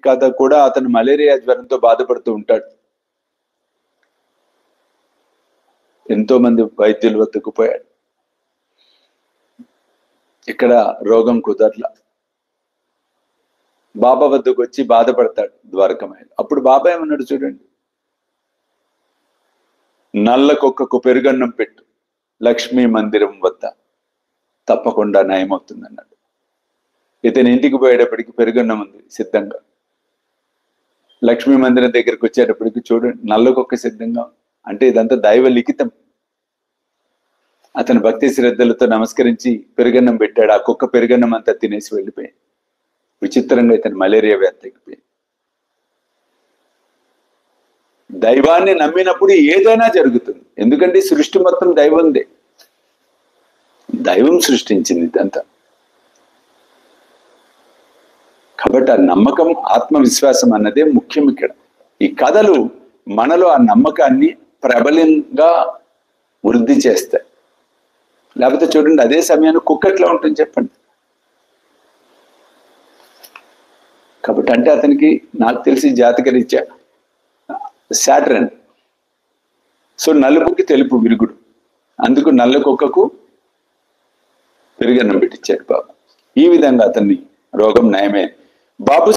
కథ కూడా అతను మలేరియా జ్వరంతో బాధపడుతూ ఉంటాడు. ఎంతో మంది వైద్యుల వద్దకు పోయాడు, ఇక్కడ రోగం కుదరల. బాబా వద్దకు వచ్చి బాధపడతాడు ద్వారకమాయలు. అప్పుడు బాబా ఏమన్నాడు చూడండి, నల్ల కుక్కకు పెరుగన్నం పెట్టు లక్ష్మీ మందిరం వద్ద, తప్పకుండా నయమవుతుంది అన్నాడు. ఇతని ఇంటికి పోయేటప్పటికి పెరుగన్నం ఉంది సిద్ధంగా. లక్ష్మీ మందిరం దగ్గరికి వచ్చేటప్పటికి చూడండి నల్ల కుక్క సిద్ధంగా. అంటే ఇదంతా దైవ లిఖితం. అతను భక్తి శ్రద్ధలతో నమస్కరించి పెరుగన్నం పెట్టాడు. ఆ కుక్క పెరుగన్నం అంతా తినేసి వెళ్ళిపోయింది. విచిత్రంగా ఇతను మలేరియా వ్యాధి తగ్గిపోయింది. దైవాన్ని నమ్మినప్పుడు ఏదైనా జరుగుతుంది. ఎందుకంటే సృష్టి మొత్తం దైవందే, దైవం సృష్టించింది ఇదంతా. కాబట్టి ఆ నమ్మకం, ఆత్మవిశ్వాసం అన్నదే ముఖ్యం ఇక్కడ. ఈ కథలు మనలో ఆ నమ్మకాన్ని ప్రబలంగా వృద్ధి చేస్తాయి. లేకపోతే చూడండి, అదే సమయాన్ని కుక్క ఎట్లా ఉంటుంది చెప్పండి. కాబట్టి అంటే అతనికి నాకు తెలిసి జాతకరీత్యా శాటర్న్, సో నలుపుకి తెలుపు విరుగుడు, అందుకు నల్ల కుక్కకు పెరుగన్నం పెట్టించాడు బాబు. ఈ విధంగా అతన్ని రోగం నయమే. బాబు